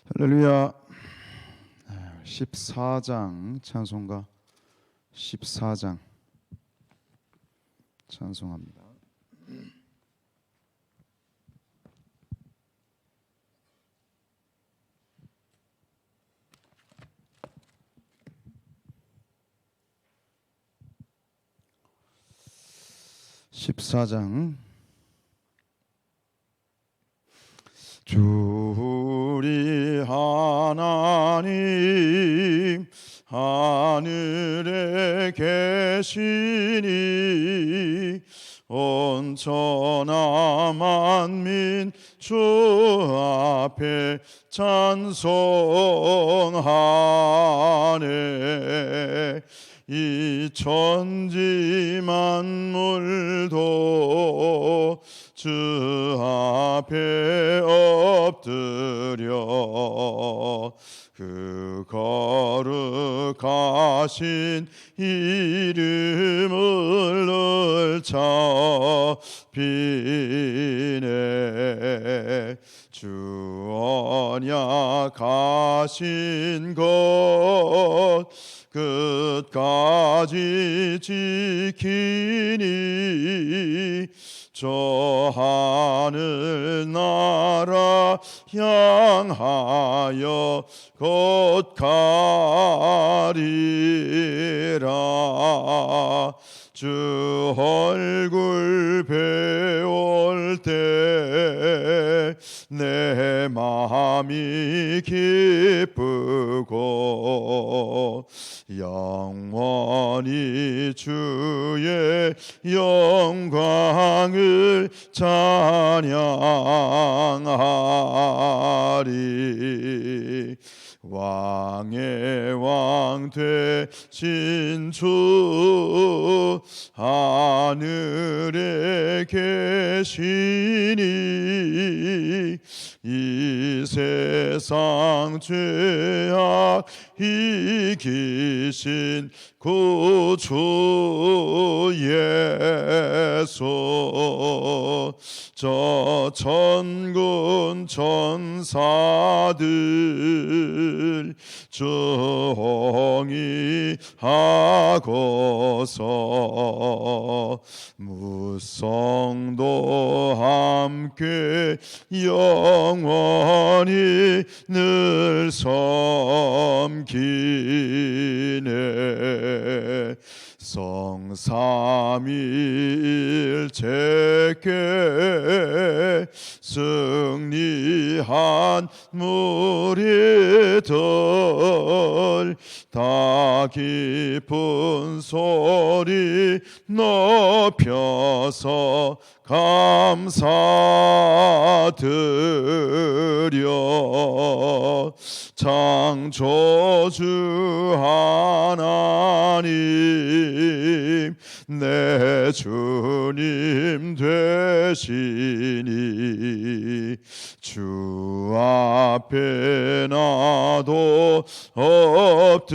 할렐루야. 14장 찬송가 14장 찬송합니다. 주 우리 하나님 하늘에 계시니 온 천하 만민 주 앞에 찬송하네. 이 천지 만물도 주 앞에 엎드려 그 거룩하신 이름을 널차 비네. 주 언약하신 것 끝까지 지키니 저 하늘 나라 향하여 곧 가리라. 주 얼굴 배울 때 내 마음이 기쁘고 영원히 주의 영광을 찬양하리. 왕의 왕 되신 주 하늘에 계시니 이 세상 죄악 이기신 구주 예수. 저 천군 천사들 정의하고서 무성도 함께 영원히 늘 섬기네. 성삼위일체께 승리한 무리들 다 깊은 소리 높여서 감사드려. 창조주 하나님 내 주님 되시니 주 앞에 나도 엎드려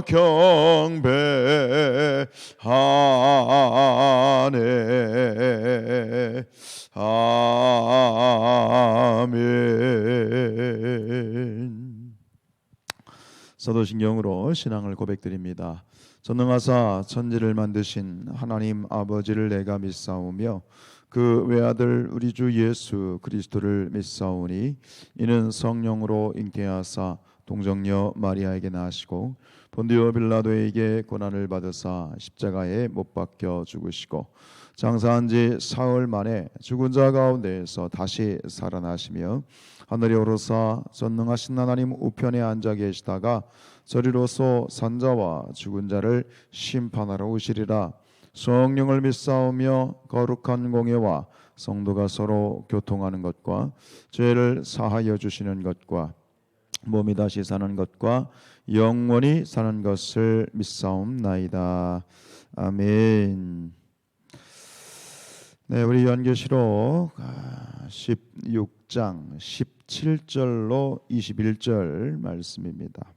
경배하네. 아멘. 사도신경으로 신앙을 고백드립니다. 전능하사 천지를 만드신 하나님 아버지를 내가 믿사오며 그 외아들 우리 주 예수 그리스도를 믿사오니 이는 성령으로 잉태하사 동정녀 마리아에게 나시고 본디오 빌라도에게 고난을 받으사 십자가에 못 박혀 죽으시고 장사한 지 사흘 만에 죽은 자 가운데에서 다시 살아나시며 하늘에 오르사 전능하신 하나님 우편에 앉아 계시다가 저리로서 산자와 죽은 자를 심판하러 오시리라. 성령을 믿사오며 거룩한 공예와 성도가 서로 교통하는 것과 죄를 사하여 주시는 것과 몸이 다시 사는 것과 영원히 사는 것을 믿사옵나이다. 아멘. 네, 우리 연계시록 16장 17절로 21절 말씀입니다.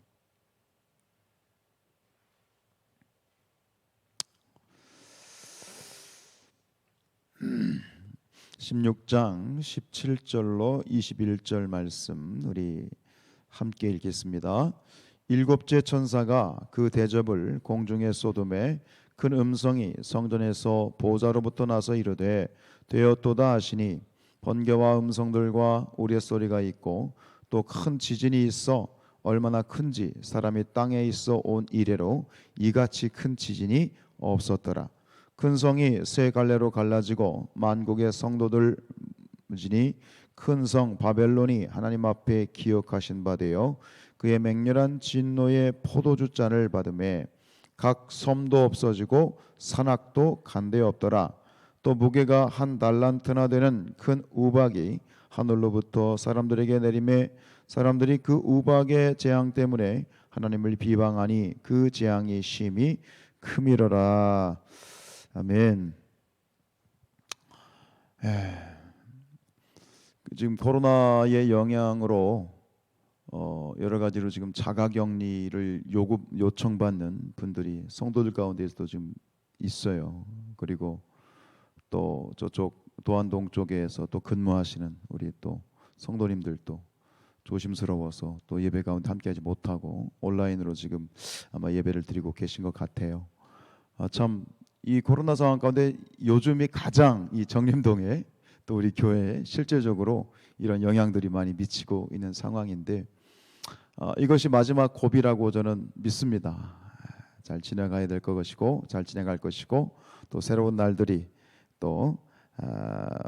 16장 17절로 21절 말씀 우리 함께 읽겠습니다. 일곱째 천사가 그 대접을 공중에 쏟음에 큰 음성이 성전에서 보좌로부터 나서 이르되 되었도다 하시니 번개와 음성들과 우레소리가 있고 또 큰 지진이 있어 얼마나 큰지 사람이 땅에 있어 온 이래로 이같이 큰 지진이 없었더라. 큰 성이 세 갈래로 갈라지고 만국의 성도들 지니 큰 성 바벨론이 하나님 앞에 기억하신 바 되어 그의 맹렬한 진노의 포도주 잔을 받음에 각 섬도 없어지고 산악도 간데 없더라. 또 무게가 한 달란트나 되는 큰 우박이 하늘로부터 사람들에게 내림에 사람들이 그 우박의 재앙 때문에 하나님을 비방하니 그 재앙이 심히 크미러라. 아멘. 지금 코로나의 영향으로 여러 가지로 지금 자가격리를 요청받는 분들이 성도들 가운데서도 지금 있어요. 그리고 또 저쪽 도안동 쪽에서 또 근무하시는 우리 또 성도님들도 조심스러워서 또 예배 가운데 함께하지 못하고 온라인으로 지금 아마 예배를 드리고 계신 것 같아요. 참 이 코로나 상황 가운데 요즘이 가장 이 정림동에 또 우리 교회에 실질적으로 이런 영향들이 많이 미치고 있는 상황인데 이것이 마지막 고비라고 저는 믿습니다. 잘 지나가야 될 것이고 잘 지나갈 것이고 또 새로운 날들이 또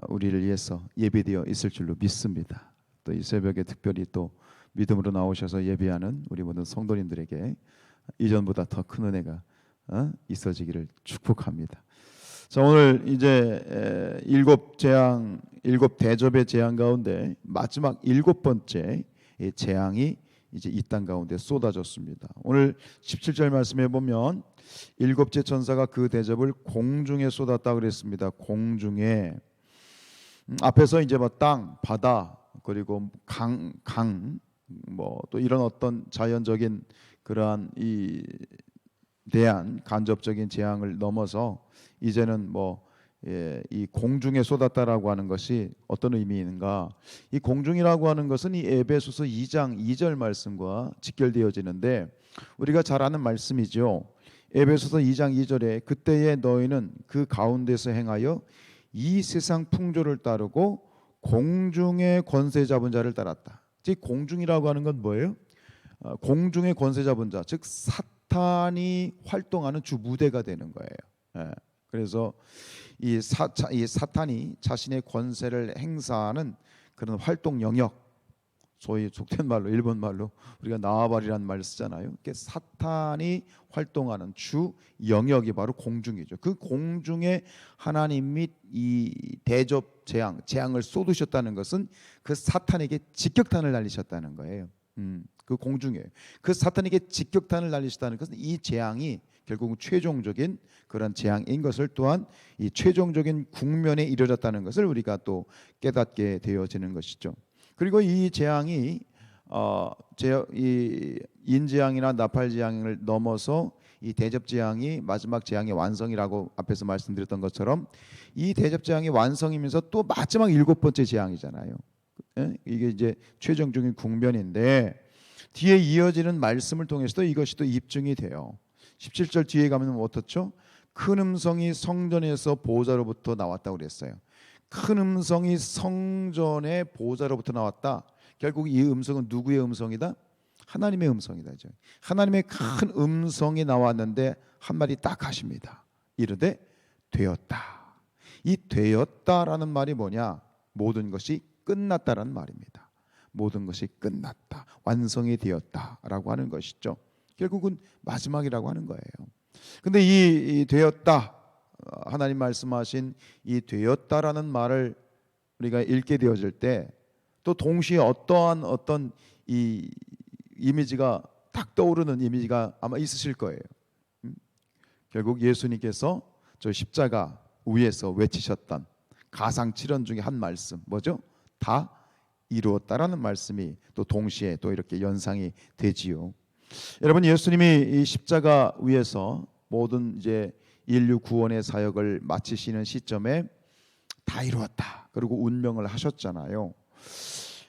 우리를 위해서 예비되어 있을 줄로 믿습니다. 또 이 새벽에 특별히 또 믿음으로 나오셔서 예배하는 우리 모든 성도님들에게 이전보다 더 큰 은혜가 있어지기를 축복합니다. 자, 오늘 이제 일곱 대접의 재앙 가운데 마지막 일곱 번째 재앙이 이제 이 땅 가운데 쏟아졌습니다. 오늘 17절 말씀해 보면 일곱째 천사가 그 대접을 공중에 쏟았다 그랬습니다. 공중에 앞에서 이제 뭐 땅, 바다 그리고 강 뭐 또 이런 어떤 자연적인 그러한 이 대한 간접적인 재앙을 넘어서 이제는 이 공중에 쏟았다라고 하는 것이 어떤 의미인가? 이 공중이라고 하는 것은 이 에베소서 2장 2절 말씀과 직결되어지는데 우리가 잘 아는 말씀이죠. 에베소서 2장 2절에 그때에 너희는 그 가운데서 행하여 이 세상 풍조를 따르고 공중의 권세 잡은 자를 따랐다. 즉 공중이라고 하는 건 뭐예요? 공중의 권세 잡은 자, 즉 사탄이 활동하는 주 무대가 되는 거예요. 그래서 이 사탄이 자신의 권세를 행사하는 그런 활동 영역, 소위 속된 말로 일본 말로 우리가 나와바리라는 말을 쓰잖아요. 사탄이 활동하는 주 영역이 바로 공중이죠. 그 공중에 하나님이 이 대접 재앙을 쏟으셨다는 것은 그 사탄에게 직격탄을 날리셨다는 거예요. 그 공중에 그 사탄에게 직격탄을 날리셨다는 것은 이 재앙이 결국 최종적인 그런 재앙인 것을 또한 이 최종적인 국면에 이르렀다는 것을 우리가 또 깨닫게 되어지는 것이죠. 그리고 이 재앙이 이 인재앙이나 나팔재앙을 넘어서 이 대접재앙이 마지막 재앙의 완성이라고 앞에서 말씀드렸던 것처럼 이 대접재앙의 완성이면서 또 마지막 일곱 번째 재앙이잖아요. 이게 이제 최종적인 국면인데 뒤에 이어지는 말씀을 통해서도 이것이 또 입증이 돼요. 17절 뒤에 가면 어떻죠? 큰 음성이 성전에서 보좌로부터 나왔다고 그랬어요. 큰 음성이 성전의 보좌로부터 나왔다. 결국 이 음성은 누구의 음성이다? 하나님의 음성이다. 하나님의 큰 음성이 나왔는데 한마디 딱 하십니다. 이르되 되었다. 이 되었다라는 말이 뭐냐? 모든 것이 끝났다라는 말입니다. 모든 것이 끝났다, 완성이 되었다라고 하는 것이죠. 결국은 마지막이라고 하는 거예요. 근데 이 되었다, 하나님 말씀하신 이 되었다라는 말을 우리가 읽게 되어질 때 또 동시에 어떤 이 이미지가 딱 떠오르는 이미지가 아마 있으실 거예요. 결국 예수님께서 저 십자가 위에서 외치셨던 가상칠언 중에 한 말씀 뭐죠? 다 이루었다라는 말씀이 또 동시에 또 이렇게 연상이 되지요. 여러분, 예수님이 이 십자가 위에서 모든 이제 인류 구원의 사역을 마치시는 시점에 다 이루었다. 그리고 운명을 하셨잖아요.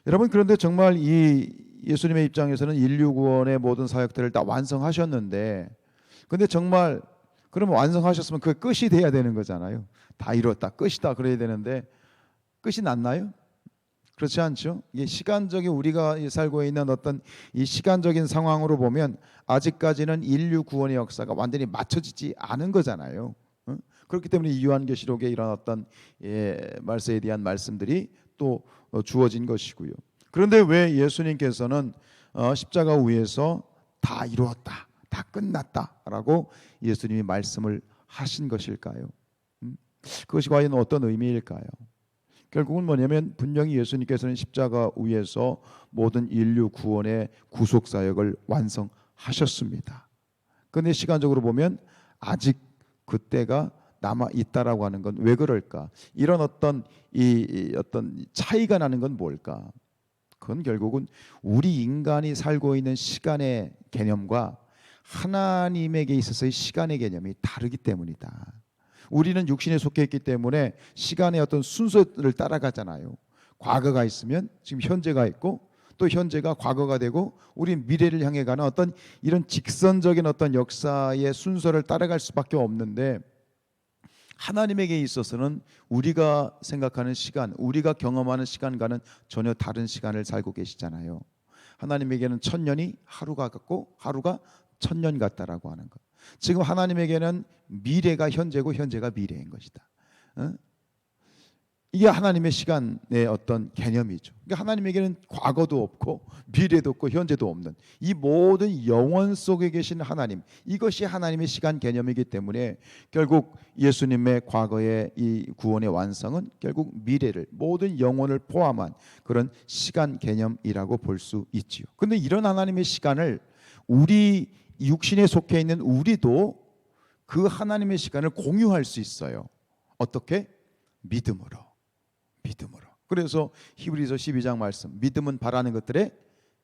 여러분, 그런데 정말 이 예수님의 입장에서는 인류 구원의 모든 사역들을 다 완성하셨는데, 근데 정말 그러면 완성하셨으면 그게 끝이 돼야 되는 거잖아요. 다 이뤘다, 끝이다 그래야 되는데 끝이 났나요? 그렇지 않죠. 이게 시간적인, 우리가 살고 있는 어떤 이 시간적인 상황으로 보면 아직까지는 인류 구원의 역사가 완전히 맞춰지지 않은 거잖아요. 그렇기 때문에 이 요한계시록에 이런 어떤 말세에 대한 말씀들이 또 주어진 것이고요. 그런데 왜 예수님께서는 십자가 위에서 다 이루었다, 다 끝났다라고 예수님이 말씀을 하신 것일까요? 그것이 과연 어떤 의미일까요? 결국은 뭐냐면 분명히 예수님께서는 십자가 위에서 모든 인류 구원의 구속 사역을 완성하셨습니다. 그런데 시간적으로 보면 아직 그때가 남아 있다라고 하는 건 왜 그럴까? 이런 어떤 어떤 차이가 나는 건 뭘까? 그건 결국은 우리 인간이 살고 있는 시간의 개념과 하나님에게 있어서의 시간의 개념이 다르기 때문이다. 우리는 육신에 속해 있기 때문에 시간의 어떤 순서를 따라가잖아요. 과거가 있으면 지금 현재가 있고, 또 현재가 과거가 되고, 우리 미래를 향해 가는 어떤 이런 직선적인 어떤 역사의 순서를 따라갈 수밖에 없는데, 하나님에게 있어서는 우리가 생각하는 시간, 우리가 경험하는 시간과는 전혀 다른 시간을 살고 계시잖아요. 하나님에게는 1000년이 하루가 같고 하루가 1000년 같다라고 하는 것. 지금 하나님에게는 미래가 현재고 현재가 미래인 것이다. 이게 하나님의 시간의 어떤 개념이죠. 그러니까 하나님에게는 과거도 없고 미래도 없고 현재도 없는 이 모든 영원 속에 계신 하나님, 이것이 하나님의 시간 개념이기 때문에 결국 예수님의 과거의 이 구원의 완성은 결국 미래를, 모든 영혼을 포함한 그런 시간 개념이라고 볼 수 있지요. 그런데 이런 하나님의 시간을 우리 육신에 속해 있는 우리도 그 하나님의 시간을 공유할 수 있어요. 어떻게? 믿음으로. 그래서 히브리서 12장 말씀, 믿음은 바라는 것들의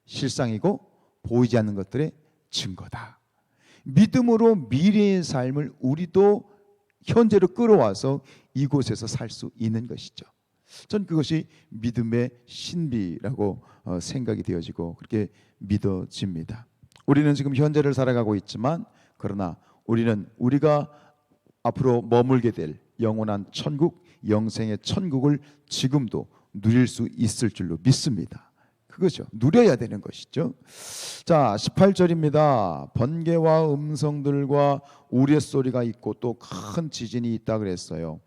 실상이고 보이지 않는 것들의 증거다. 믿음으로 미래의 삶을 우리도 현재로 끌어와서 이곳에서 살 수 있는 것이죠. 전 그것이 믿음의 신비라고 생각이 되어지고 그렇게 믿어집니다. 우리는 지금 현재를 살아가고 있지만, 그러나 우리는 우리가 앞으로 머물게 될 영원한 천국, 영생의 천국을 지금도 누릴 수 있을 줄로 믿습니다. 그거죠. 누려야 되는 것이죠. 자, 18절입니다. 번개와 음성들과 우레소리가 있고 또 큰 지진이 있다 그랬어요.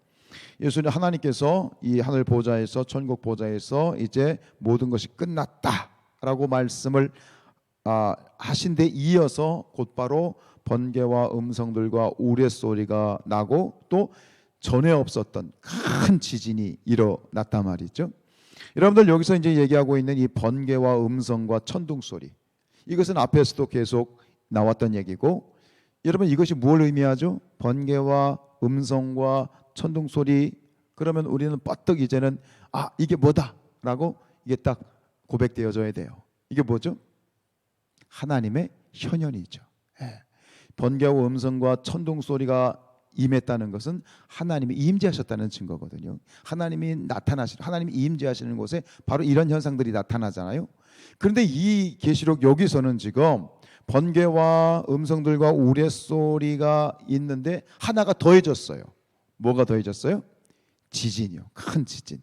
예수님, 하나님께서 이 하늘 보좌에서, 천국 보좌에서 이제 모든 것이 끝났다라고 말씀을 하신 데 이어서 곧바로 번개와 음성들과 우레소리가 나고 또 전에 없었던 큰 지진이 일어났단 말이죠. 여러분들, 여기서 이제 얘기하고 있는 이 번개와 음성과 천둥 소리, 이것은 앞에서도 계속 나왔던 얘기고, 여러분 이것이 뭘 의미하죠? 번개와 음성과 천둥 소리, 그러면 우리는 뻗떡 이제는 이게 뭐다라고 이게 딱 고백되어져야 돼요. 이게 뭐죠? 하나님의 현현이죠. 번개와 음성과 천둥 소리가 임했다는 것은 하나님이 임재하셨다는 증거거든요. 하나님이 임재하시는 곳에 바로 이런 현상들이 나타나잖아요. 그런데 이 계시록 여기서는 지금 번개와 음성들과 우레소리가 있는데 하나가 더해졌어요. 뭐가 더해졌어요? 지진이요. 큰 지진.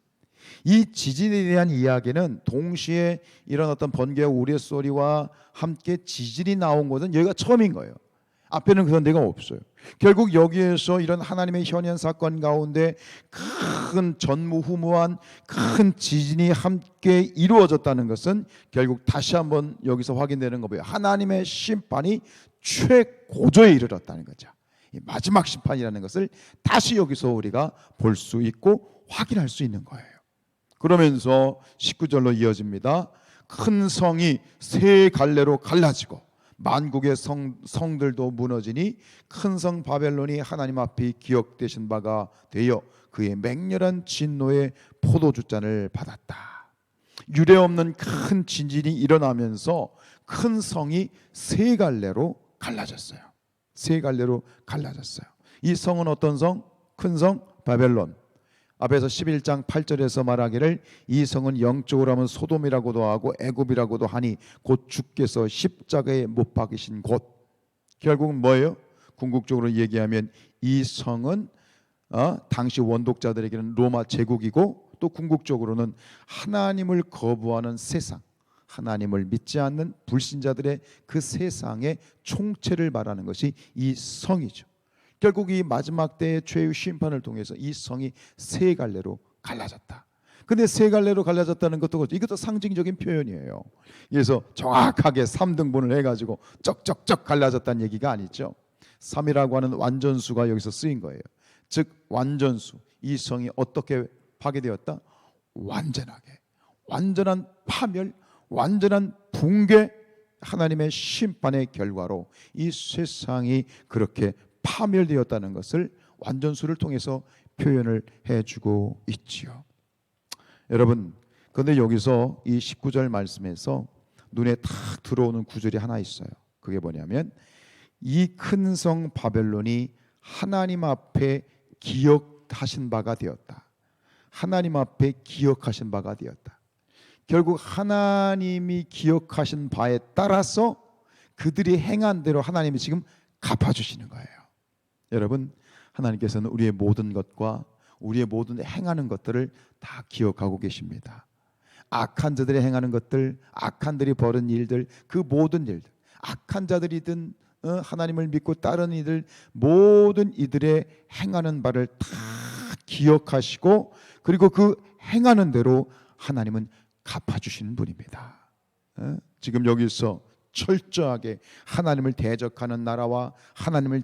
이 지진에 대한 이야기는 동시에 이런 어떤 번개와 우레소리와 함께 지진이 나온 것은 여기가 처음인 거예요. 앞에는 그런 데가 없어요. 결국 여기에서 이런 하나님의 현현 사건 가운데 큰 전무후무한 큰 지진이 함께 이루어졌다는 것은 결국 다시 한번 여기서 확인되는 거예요. 하나님의 심판이 최고조에 이르렀다는 거죠. 이 마지막 심판이라는 것을 다시 여기서 우리가 볼 수 있고 확인할 수 있는 거예요. 그러면서 19절로 이어집니다. 큰 성이 세 갈래로 갈라지고 만국의 성들도 무너지니 큰 성 바벨론이 하나님 앞에 기억되신 바가 되어 그의 맹렬한 진노의 포도주잔을 받았다. 유례없는 큰 지진이 일어나면서 큰 성이 세 갈래로 갈라졌어요. 세 갈래로 갈라졌어요. 이 성은 어떤 성? 큰 성 바벨론. 앞에서 11장 8절에서 말하기를 이 성은 영적으로 하면 소돔이라고도 하고 애굽이라고도 하니 곧 주께서 십자가에 못 박이신 곳. 결국은 뭐예요? 궁극적으로 얘기하면 이 성은 당시 원독자들에게는 로마 제국이고, 또 궁극적으로는 하나님을 거부하는 세상, 하나님을 믿지 않는 불신자들의 그 세상의 총체를 말하는 것이 이 성이죠. 결국 이 마지막 때의 죄의 심판을 통해서 이 성이 세 갈래로 갈라졌다. 근데 세 갈래로 갈라졌다는 것도 이것도 상징적인 표현이에요. 그래서 정확하게 3등분을 해가지고 쩍쩍쩍 갈라졌다는 얘기가 아니죠. 3이라고 하는 완전수가 여기서 쓰인 거예요. 즉 완전수, 이 성이 어떻게 파괴되었다? 완전하게, 완전한 파멸, 완전한 붕괴, 하나님의 심판의 결과로 이 세상이 그렇게 파멸되었다는 것을 완전수를 통해서 표현을 해주고 있지요. 여러분, 그런데 여기서 이 19절 말씀에서 눈에 탁 들어오는 구절이 하나 있어요. 그게 뭐냐면 이 큰 성 바벨론이 하나님 앞에 기억하신 바가 되었다. 하나님 앞에 기억하신 바가 되었다. 결국 하나님이 기억하신 바에 따라서 그들이 행한 대로 하나님이 지금 갚아주시는 거예요. 여러분, 하나님께서는 우리의 모든 것과 우리의 모든 행하는 것들을 다 기억하고 계십니다. 악한 자들이 행하는 것들, 악한 자들이 벌인 일들, 그 모든 일들, 악한 자들이든 하나님을 믿고 따르는 이들, 모든 이들의 행하는 바를 다 기억하시고, 그리고 그 행하는 대로 하나님은 갚아주시는 분입니다. 지금 여기서 철저하게 하나님을 대적하는 나라와 하나님을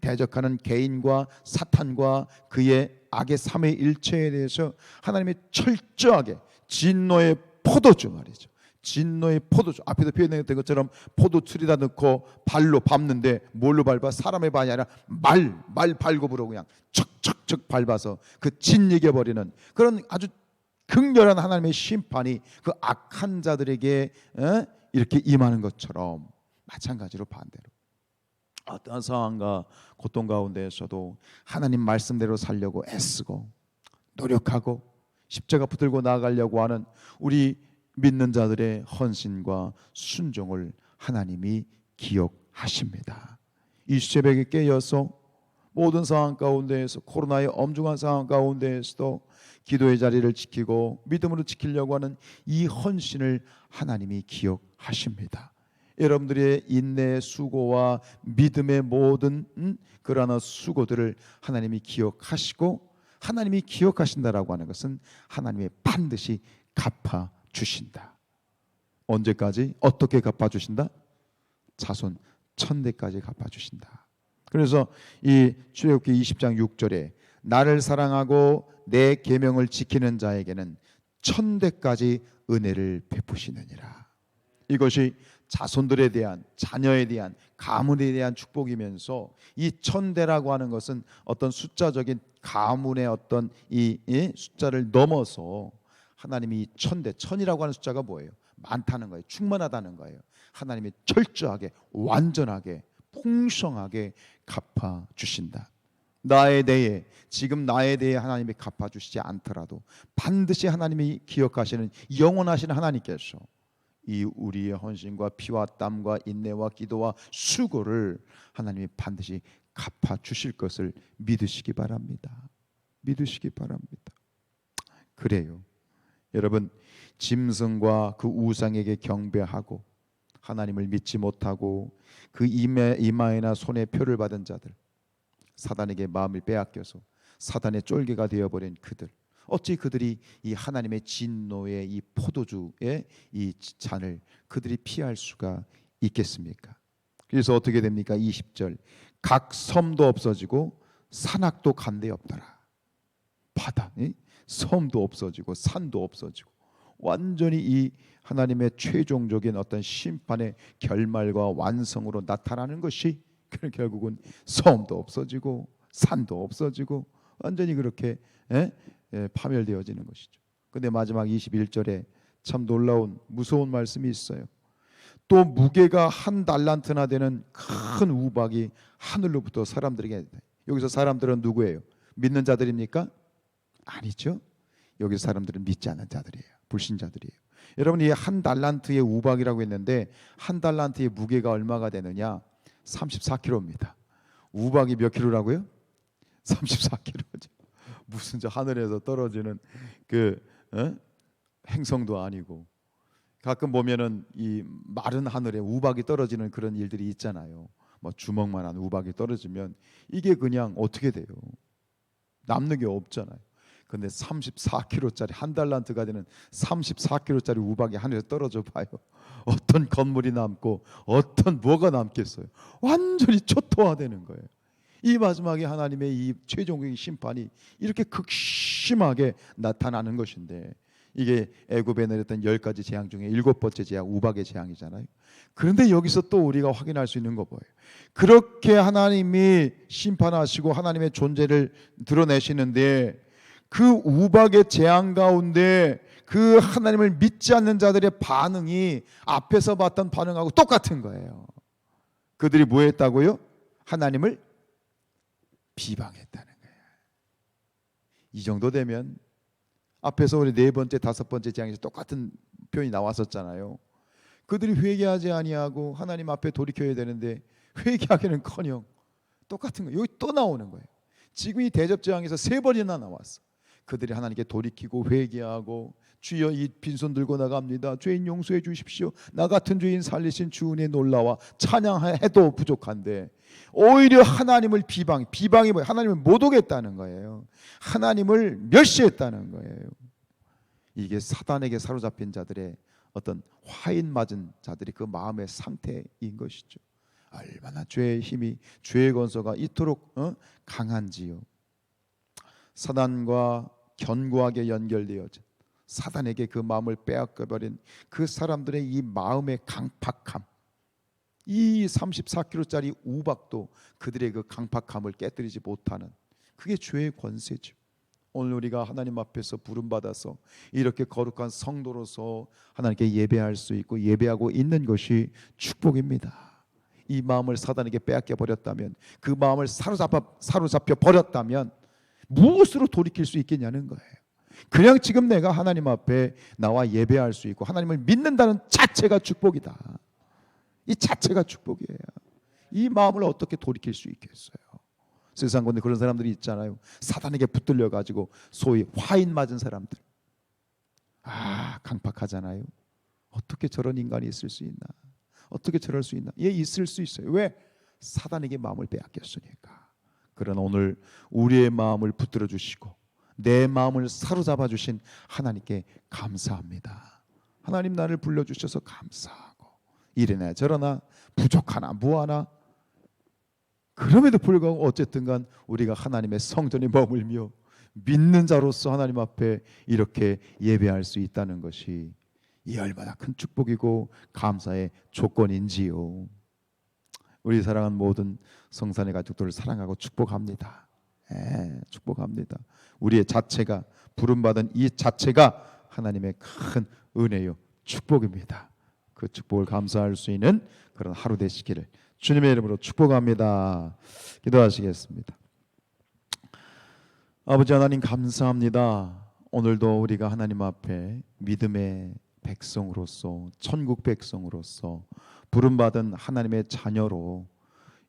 대적하는 개인과 사탄과 그의 악의 삼위일체에 대해서 하나님이 철저하게 진노의 포도주 말이죠. 진노의 포도주, 앞에도 표현된 것처럼 포도출이다 넣고 발로 밟는데 뭘로 밟아? 사람의 발이 아니라 말 발굽으로 그냥 척척척 밟아서 그 짓이겨버리는 그런 아주 극렬한 하나님의 심판이 그 악한 자들에게 이렇게 임하는 것처럼, 마찬가지로 반대로 어떤 상황과 고통 가운데에서도 하나님 말씀대로 살려고 애쓰고 노력하고 십자가 붙들고 나아가려고 하는 우리 믿는 자들의 헌신과 순종을 하나님이 기억하십니다. 이 새벽에 깨어서 모든 상황 가운데에서, 코로나의 엄중한 상황 가운데에서도 기도의 자리를 지키고 믿음으로 지키려고 하는 이 헌신을 하나님이 기억하십니다. 여러분들의 인내의 수고와 믿음의 모든 그러한 수고들을 하나님이 기억하시고, 하나님이 기억하신다라고 하는 것은 하나님이 반드시 갚아주신다. 언제까지? 어떻게 갚아주신다? 자손 천대까지 갚아주신다. 그래서 이 출애굽기 20장 6절에 나를 사랑하고 내 계명을 지키는 자에게는 천대까지 은혜를 베푸시느니라. 이것이 자손들에 대한, 자녀에 대한, 가문에 대한 축복이면서, 이 천대라고 하는 것은 어떤 숫자적인 가문의 어떤 이 숫자를 넘어서 하나님이 천대, 천이라고 하는 숫자가 뭐예요? 많다는 거예요. 충만하다는 거예요. 하나님이 철저하게, 완전하게, 풍성하게 갚아주신다. 나에 대해, 지금 나에 대해 하나님이 갚아주시지 않더라도 반드시 하나님이 기억하시는 영원하신 하나님께서 이 우리의 헌신과 피와 땀과 인내와 기도와 수고를 하나님이 반드시 갚아주실 것을 믿으시기 바랍니다. 믿으시기 바랍니다. 그래요. 여러분, 짐승과 그 우상에게 경배하고 하나님을 믿지 못하고 그 이마에나 손에 표를 받은 자들, 사단에게 마음을 빼앗겨서 사단의 쫄개가 되어버린 그들, 어찌 그들이 이 하나님의 진노의 이 포도주의 이 잔을 그들이 피할 수가 있겠습니까? 그래서 어떻게 됩니까? 20절, 각 섬도 없어지고 산악도 간데 없더라. 바다, 섬도 없어지고 산도 없어지고, 완전히 이 하나님의 최종적인 어떤 심판의 결말과 완성으로 나타나는 것이 결국은 섬도 없어지고 산도 없어지고 완전히 그렇게 파멸되어지는 것이죠. 근데 마지막 21절에 참 놀라운 무서운 말씀이 있어요. 또 무게가 한 달란트나 되는 큰 우박이 하늘로부터 사람들에게, 여기서 사람들은 누구예요? 믿는 자들입니까? 아니죠. 여기 사람들은 믿지 않는 자들이에요. 불신자들이에요. 여러분, 이 한 달란트의 우박이라고 했는데 한 달란트의 무게가 얼마가 되느냐? 34kg입니다. 우박이 몇 킬로라고요? 34kg죠. 무슨 저 하늘에서 떨어지는 그 행성도 아니고, 가끔 보면은 이 마른 하늘에 우박이 떨어지는 그런 일들이 있잖아요. 뭐 주먹만한 우박이 떨어지면 이게 그냥 어떻게 돼요? 남는 게 없잖아요. 근데 34kg짜리 한 달란트가 되는 34kg짜리 우박이 하늘에 떨어져 봐요. 어떤 건물이 남고 어떤 뭐가 남겠어요? 완전히 초토화되는 거예요. 이 마지막에 하나님의 이 최종적인 심판이 이렇게 극심하게 나타나는 것인데, 이게 애굽에 내렸던 10가지 재앙 중에 7번째 재앙, 우박의 재앙이잖아요. 그런데 여기서 또 우리가 확인할 수 있는 거 뭐예요? 그렇게 하나님이 심판하시고 하나님의 존재를 드러내시는데, 그 우박의 재앙 가운데 그 하나님을 믿지 않는 자들의 반응이 앞에서 봤던 반응하고 똑같은 거예요. 그들이 뭐 했다고요? 하나님을 비방했다는 거예요. 이 정도 되면 앞에서 우리 4번째, 5번째 재앙에서 똑같은 표현이 나왔었잖아요. 그들이 회개하지 아니하고 하나님 앞에 돌이켜야 되는데 회개하기는커녕 똑같은 거예요. 여기 또 나오는 거예요. 지금 이 대접 재앙에서 3번이나 나왔어. 그들이 하나님께 돌이키고 회개하고, 주여 이 빈손 들고 나갑니다, 죄인 용서해 주십시오, 나 같은 죄인 살리신 주 은혜 놀라와 찬양해도 부족한데 오히려 하나님을 비방이 뭐예요? 하나님을 못 오겠다는 거예요. 하나님을 멸시했다는 거예요. 이게 사단에게 사로잡힌 자들의 어떤 화인 맞은 자들이 그 마음의 상태인 것이죠. 얼마나 죄의 힘이, 죄의 권세가 이토록 강한지요. 사단과 견고하게 연결되어진, 사단에게 그 마음을 빼앗겨버린 그 사람들의 이 마음의 강팍함, 이 34kg짜리 우박도 그들의 그 강팍함을 깨뜨리지 못하는, 그게 죄의 권세죠. 오늘 우리가 하나님 앞에서 부름받아서 이렇게 거룩한 성도로서 하나님께 예배할 수 있고 예배하고 있는 것이 축복입니다. 이 마음을 사단에게 빼앗겨 버렸다면, 그 마음을 사로잡혀 버렸다면 무엇으로 돌이킬 수 있겠냐는 거예요. 그냥 지금 내가 하나님 앞에 나와 예배할 수 있고 하나님을 믿는다는 자체가 축복이다. 이 자체가 축복이에요. 이 마음을 어떻게 돌이킬 수 있겠어요? 세상 건데 그런 사람들이 있잖아요. 사단에게 붙들려 가지고 소위 화인 맞은 사람들. 강팍하잖아요. 어떻게 저런 인간이 있을 수 있나? 어떻게 저럴 수 있나? 있을 수 있어요. 왜? 사단에게 마음을 빼앗겼으니까. 그러나 오늘 우리의 마음을 붙들어 주시고 내 마음을 사로잡아 주신 하나님께 감사합니다. 하나님 나를 불러주셔서 감사하고, 이래나 저러나 부족하나 무하나 그럼에도 불구하고 어쨌든 간 우리가 하나님의 성전에 머물며 믿는 자로서 하나님 앞에 이렇게 예배할 수 있다는 것이 이 얼마나 큰 축복이고 감사의 조건인지요. 우리 사랑하는 모든 성산의 가족들을 사랑하고 축복합니다. 축복합니다. 우리의 자체가, 부름받은 이 자체가 하나님의 큰 은혜요 축복입니다. 그 축복을 감사할 수 있는 그런 하루 되시기를 주님의 이름으로 축복합니다. 기도하시겠습니다. 아버지 하나님 감사합니다. 오늘도 우리가 하나님 앞에 믿음의 백성으로서, 천국 백성으로서 부름받은 하나님의 자녀로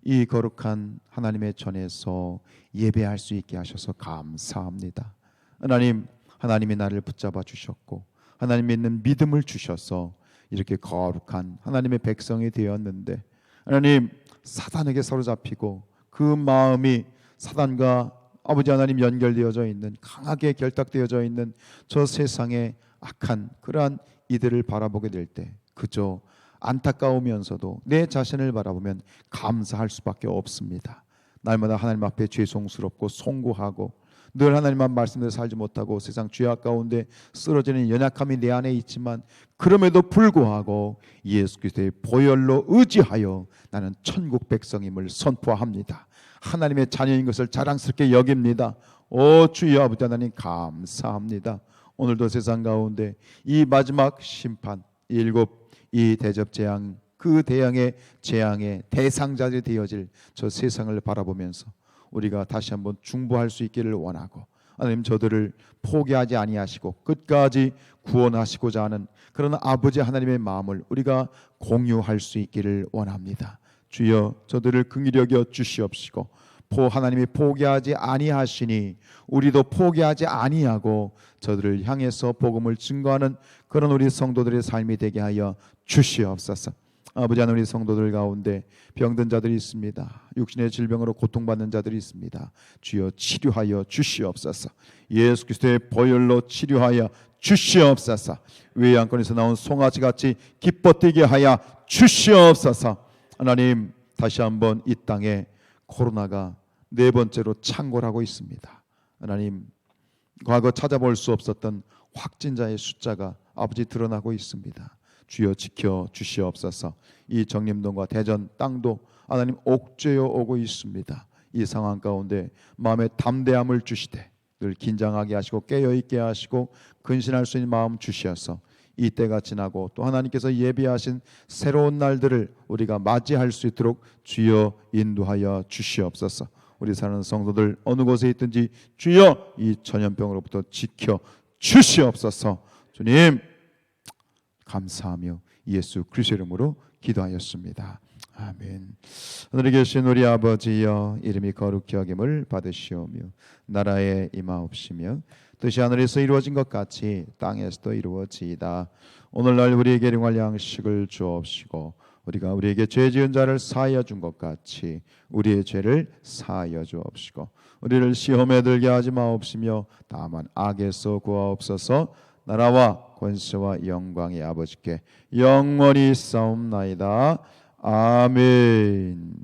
이 거룩한 하나님의 전에서 예배할 수 있게 하셔서 감사합니다. 하나님, 하나님이 나를 붙잡아 주셨고 하나님 믿는 믿음을 주셔서 이렇게 거룩한 하나님의 백성이 되었는데, 하나님 사단에게 사로잡히고 그 마음이 사단과 아버지 하나님 연결되어져 있는, 강하게 결탁되어져 있는 저 세상의 악한 그러한 이들을 바라보게 될 때 그저 안타까우면서도 내 자신을 바라보면 감사할 수밖에 없습니다. 날마다 하나님 앞에 죄송스럽고 송구하고 늘 하나님만 말씀대로 살지 못하고 세상 죄악 가운데 쓰러지는 연약함이 내 안에 있지만, 그럼에도 불구하고 예수 그리스도의 보혈로 의지하여 나는 천국 백성임을 선포합니다. 하나님의 자녀인 것을 자랑스럽게 여깁니다. 오 주여 아버지 하나님 감사합니다. 오늘도 세상 가운데 이 마지막 심판, 이 대접 재앙, 그 대양의 재앙의 대상자들이 되어질 저 세상을 바라보면서 우리가 다시 한번 중보할 수 있기를 원하고, 하나님 저들을 포기하지 아니하시고 끝까지 구원하시고자 하는 그런 아버지 하나님의 마음을 우리가 공유할 수 있기를 원합니다. 주여 저들을 긍휼히 여겨 주시옵시고 하나님이 포기하지 아니하시니 우리도 포기하지 아니하고 저들을 향해서 복음을 증거하는 그런 우리 성도들의 삶이 되게 하여 주시옵소서. 아버지 하나님, 우리 성도들 가운데 병든 자들이 있습니다. 육신의 질병으로 고통받는 자들이 있습니다. 주여 치료하여 주시옵소서. 예수 그리스도의 보혈로 치료하여 주시옵소서. 외양간에서 나온 송아지같이 기뻐 뛰게 하여 주시옵소서. 하나님, 다시 한번 이 땅에 코로나가 네 번째로 창궐하고 있습니다. 하나님, 과거 찾아볼 수 없었던 확진자의 숫자가 아버지 드러나고 있습니다. 주여 지켜 주시옵소서. 이 정림동과 대전 땅도 하나님 옥죄어 오고 있습니다. 이 상황 가운데 마음의 담대함을 주시되 늘 긴장하게 하시고 깨어있게 하시고 근신할 수 있는 마음 주시어서 이 때가 지나고 또 하나님께서 예비하신 새로운 날들을 우리가 맞이할 수 있도록 주여 인도하여 주시옵소서. 우리 사는 성도들 어느 곳에 있든지 주여 이 전염병으로부터 지켜 주시옵소서. 주님 감사하며 예수 그리스도의 이름으로 기도하였습니다. 아멘. 하늘에 계신 우리 아버지여, 이름이 거룩히 여김을 받으시오며 나라에 임하옵시며 뜻이 하늘에서 이루어진 것 같이 땅에서도 이루어지이다. 오늘날 우리에게 일용할 양식을 주옵시고 우리가 우리에게 죄 지은 자를 사하여 준 것 같이 우리의 죄를 사하여 주옵시고 우리를 시험에 들게 하지 마옵시며 다만 악에서 구하옵소서. 나라와 권세와 영광이 아버지께 영원히 싸움나이다. 아멘.